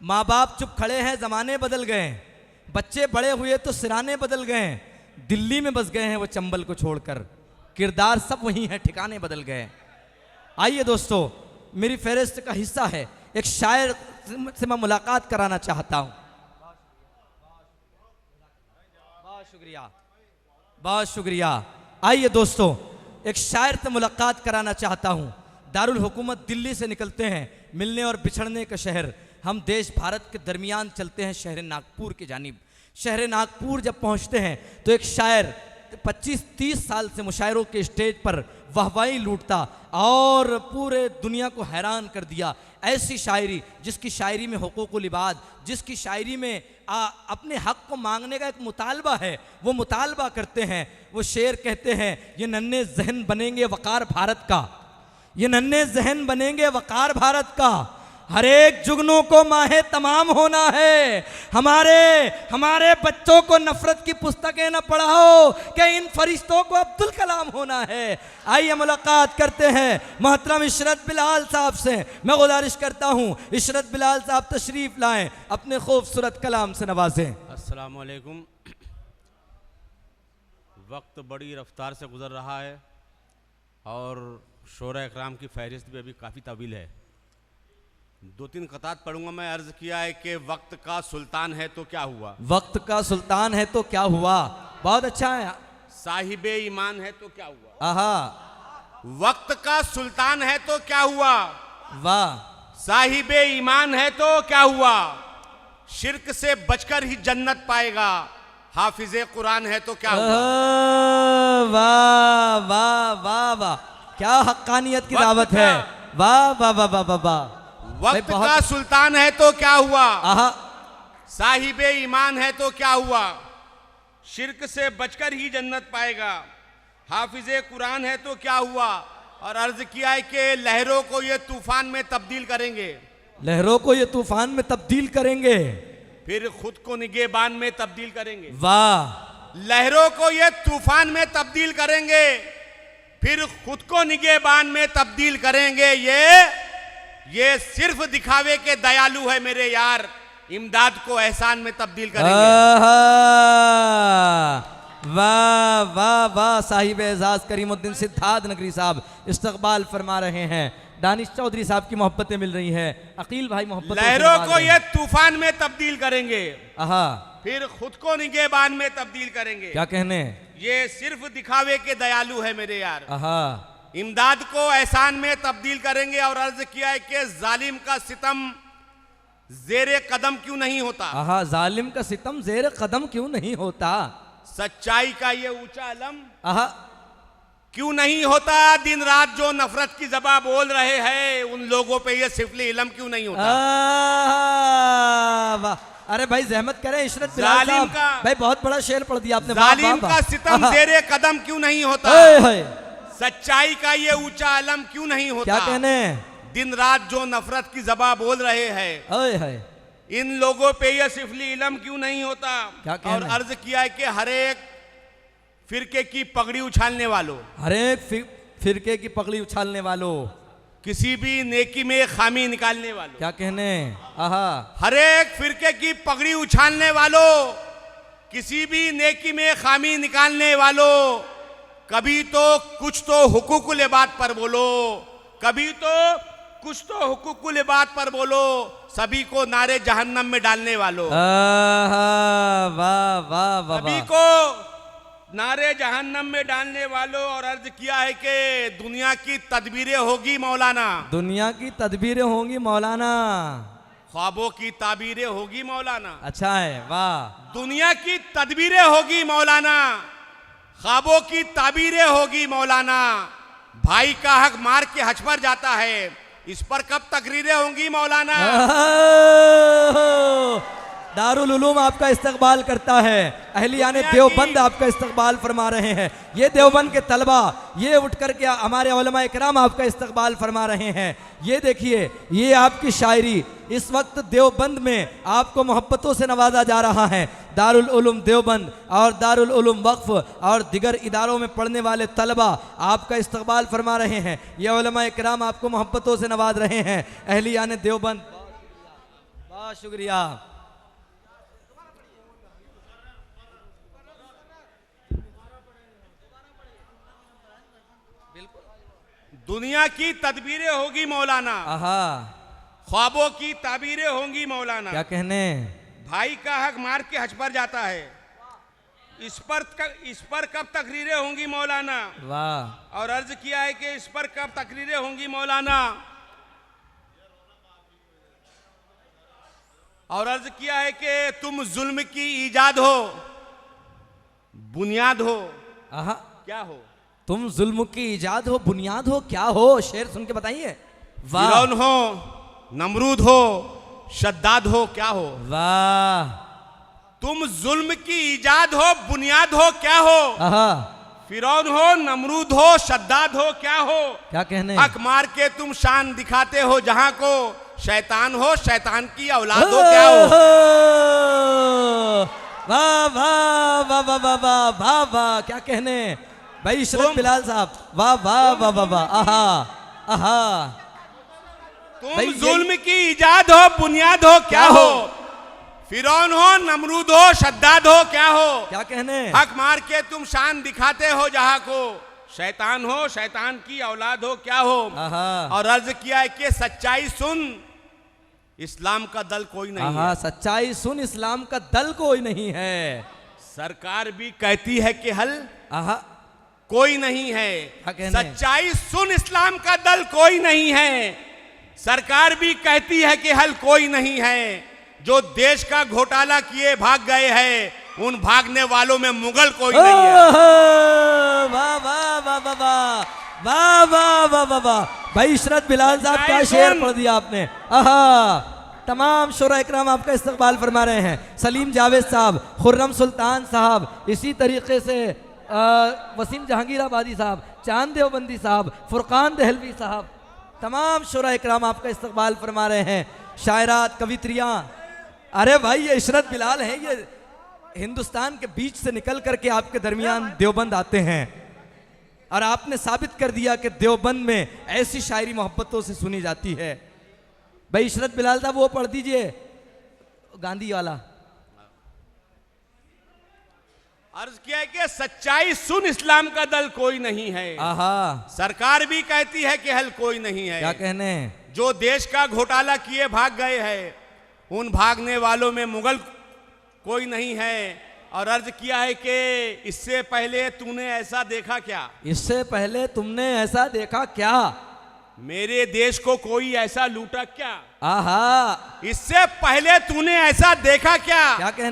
माँ बाप चुप खड़े हैं, ज़माने बदल गए, बच्चे बड़े हुए तो सिराने बदल गए, दिल्ली में बस गए हैं वो चंबल को छोड़कर, किरदार सब वही है, ठिकाने बदल गए। आइए दोस्तों, मेरी फहरिस्त का हिस्सा है, एक शायर से मैं मुलाकात कराना चाहता हूँ। बहुत शुक्रिया, बहुत शुक्रिया। आइए दोस्तों, एक शायर से मुलाकात कराना चाहता हूँ। दारुल हुकूमत दिल्ली से निकलते हैं, मिलने और बिछड़ने का शहर। हम देश भारत के दरमियान चलते हैं शहर नागपुर की जानिब। शहर नागपुर जब पहुँचते हैं तो एक शायर 25-30 साल से मुशायरों के स्टेज पर वाहवाही लूटता और पूरे दुनिया को हैरान कर दिया। ऐसी शायरी जिसकी शायरी में हुकूकुल इबाद, जिसकी शायरी में अपने हक को मांगने का एक मुतालबा है, वो मुतालबा करते हैं। वो शेर कहते हैं, ये नन्हे जहन बनेंगे वकार भारत का, ये नन्हे जहन बनेंगे वकार भारत का। हर एक जुगनू को माहे तमाम होना है, हमारे बच्चों को नफरत की पुस्तकें न पढ़ाओ कि इन फरिश्तों को अब्दुल कलाम होना है। आइए मुलाकात करते हैं मोहतरम इशरत बिलाल साहब से। मैं गुजारिश करता हूँ इशरत बिलाल साहब तशरीफ लाएं, अपने खूबसूरत कलाम से नवाजें। अस्सलाम वालेकुम। वक्त बड़ी रफ्तार से गुजर रहा है और शोरा इकराम की फहरिस्त भी अभी काफ़ी तवील है। 2-3 क़तात पढ़ूंगा। मैं अर्ज किया है कि वक्त का सुल्तान है तो क्या हुआ, वक्त का सुल्तान है तो क्या हुआ। बहुत अच्छा है। साहिबे ईमान है तो क्या हुआ। आहा, वक्त का सुल्तान है तो क्या हुआ, वाह। साहिबे ईमान है तो क्या हुआ, शिर्क से बचकर ही जन्नत पाएगा, हाफिजे कुरान है तो क्या हुआ। वाह वाह वाह वाह, क्या हक्कानियत की दावत है। वाह वाह वाह वाह वाह वाह। वक्त का सुल्तान है तो क्या हुआ, आहा, साहिबे ईमान है तो क्या हुआ, शिर्क से बचकर ही जन्नत पाएगा, हाफिजे कुरान है तो क्या हुआ। और अर्ज किया है कि लहरों को ये तूफान में तब्दील करेंगे, लहरों को ये तूफान में तब्दील करेंगे, फिर खुद को निगहबान में तब्दील करेंगे। वाह। लहरों को ये तूफान में तब्दील करेंगे, फिर खुद को निगहबान में तब्दील करेंगे। ये सिर्फ दिखावे के दयालु है मेरे यार, इमदाद को एहसान में तब्दील करेंगे। वाह वाह वाह। साहिब एजाज करीमुद्दीन सिद्धार्थ नगरी साहब इस्तकबाल फरमा रहे हैं। दानिश चौधरी साहब की मोहब्बतें मिल रही हैं। अकील भाई मोहब्बत। लहरों को ये तूफान में तब्दील करेंगे, आहा, फिर खुद को निगहबान में तब्दील करेंगे। क्या कहने। ये सिर्फ दिखावे के दयालु है मेरे यार, आहा, इमदाद को एहसान में तब्दील करेंगे। और अर्ज किया है कि जालिम का सितम जेरे कदम क्यों नहीं होता। आहा, जालिम का सितम जेरे कदम क्यों नहीं होता। सच्चाई का ये ऊंचा अलम आहा, क्यों नहीं होता। दिन रात जो नफरत की ज़बान बोल रहे हैं, उन लोगों पे ये सिफली इलम क्यों नहीं होता। वाह। अरे भाई जहमत करें इशरत बिलाल साहब, भाई बहुत बड़ा शेर पढ़ दिया आपने। जालिम का सितम जेरे कदम क्यों नहीं होता, सच्चाई का ये ऊंचा अलम क्यों नहीं होता। क्या कहने। दिन रात जो नफरत की ज़बान बोल रहे हैं, इन लोगों पे ये सिफली इलम क्यों नहीं होता। क्या और अर्ज किया है कि हर एक फिरके की पगड़ी उछालने वालों, हर एक फिरके की पगड़ी उछालने वालों, किसी भी नेकी में खामी निकालने वालों। क्या कहने। आहा, हर एक फिरके की पगड़ी उछालने वालों, किसी भी नेकी में खामी निकालने वालों, कभी तो कुछ तो हुकूकुल इबाद पर बोलो, कभी तो कुछ तो हुकूकुल इबाद पर बोलो, सभी को नारे जहन्नम में डालने वालों। वाह वाह वाह, सभी को नारे जहन्नम में डालने वालों। और अर्ज किया है कि दुनिया की तदबीरें होगी मौलाना, दुनिया की तदबीरें होंगी मौलाना, ख्वाबों की ताबीरें होगी मौलाना। अच्छा है, वाह। दुनिया की तदबीरें होगी मौलाना, ख्वाबों की ताबीरें होगी मौलाना। भाई का हक मार के हज पर जाता है, इस पर कब तकरीरें होंगी मौलाना। दारुल उलूम आपका इस्तकबाल करता है, अहलियाने देवबंद आपका इस्तकबाल फरमा रहे हैं। ये देवबंद के तलबा ये उठ कर के हमारे उलमा इकराम आपका इस्तकबाल फरमा रहे हैं। ये देखिए, ये आपकी शायरी इस वक्त देवबंद में आपको मोहब्बतों से नवाजा जा रहा है। दारुल उलूम देवबंद और दारुल उलूम वक्फ और दिगर इदारों में पढ़ने वाले तलबा आपका इस्तकबाल फरमा रहे हैं। ये उलमा इकराम आपको मोहब्बतों से नवाज रहे हैं। अहलियाने देवबंद, बहुत बहुत शुक्रिया। दुनिया की तदबीरें होगी मौलाना, आहा, ख्वाबों की ताबीरें होंगी मौलाना। क्या कहने। भाई का हक मार के हज पर जाता है, इस पर कब तकरीरें होंगी मौलाना। वाह। और अर्ज किया है कि इस पर कब तकरीरें होंगी मौलाना। और अर्ज किया है कि तुम जुल्म की ईजाद हो, बुनियाद हो, आहा, क्या हो। तुम जुल्म की इजाद हो, बुनियाद हो, क्या हो। शेर सुन के बताइए। वाह फिरौन हो, नमरूद हो, शद्दाद हो, क्या हो। वाह। तुम जुल्म की ईजाद हो, बुनियाद हो, क्या हो। आहा, फिरौन हो, नमरूद हो, शद्दाद हो, क्या हो। क्या कहने। हक मार के तुम शान दिखाते हो जहां को, शैतान हो, शैतान की औलाद हो, क्या हो। वाह वाह वाह वाह वाह वाह वाह वाह, क्या कहने भाई इशरत बिलाल साहब। वाह वाह वाह वाह वाह, आहा आहा। तुम भाई जुल्म की ईजाद हो, बुनियाद हो, क्या हो। फिरौन हो, नमरूद हो, शद्दाद हो, क्या हो। क्या कहने। हक मार के तुम शान दिखाते हो जहां को, शैतान हो, शैतान की औलाद हो, क्या हो। आहा, और अर्ज किया है कि सच्चाई सुन, इस्लाम का दल कोई नहीं आहा, है। सच्चाई सुन, इस्लाम का दल कोई नहीं है। सरकार भी कहती है कि हल आहा, कोई नहीं है। क्या कहने? सच्चाई सुन, इस्लाम का दल कोई नहीं है। सरकार भी कहती है कि हल कोई नहीं है। जो देश का घोटाला किए भाग गए हैं, उन भागने वालों में मुगल कोई नहीं है। वाह वाह वाह वाह वाह वाह वाह वाह वाह वाह। भाई इशरत बिलाल साहब क्या शेर पढ़ दिया आपने। आहा, तमाम शुरा इकराम आपका इस्तकबाल फरमा रहे हैं। सलीम जावेद साहब, खुर्रम सुल्तान साहब, इसी तरीके से वसीम जहांगीराबादी साहब, चांद देवबंदी साहब, फुरकान दहलवी साहब, तमाम शुरा इकराम आपका इस्तकबाल फरमा रहे हैं। शायरात, कवित्रियाँ, अरे भाई ये इशरत बिलाल हैं, ये हिंदुस्तान के बीच से निकल करके आपके दरमियान देवबंद आते हैं। और आपने साबित कर दिया कि देवबंद में ऐसी शायरी मोहब्बतों से सुनी जाती है। भाई इशरत बिलाल साहब वो पढ़ दीजिए, गांधी वाला। अर्ज किया है कि सच्चाई सुन, इस्लाम का दल कोई नहीं है। आहा, सरकार भी कहती है कि हल कोई नहीं है। क्या कहने। जो देश का घोटाला किए भाग गए हैं, उन भागने वालों में मुगल कोई नहीं है। और अर्ज किया है कि इससे पहले तूने ऐसा देखा क्या। इससे पहले तुमने ऐसा देखा क्या। मेरे देश को कोई ऐसा लूटा क्या। आहा, इससे पहले तूने ऐसा देखा क्या। क्या कहने।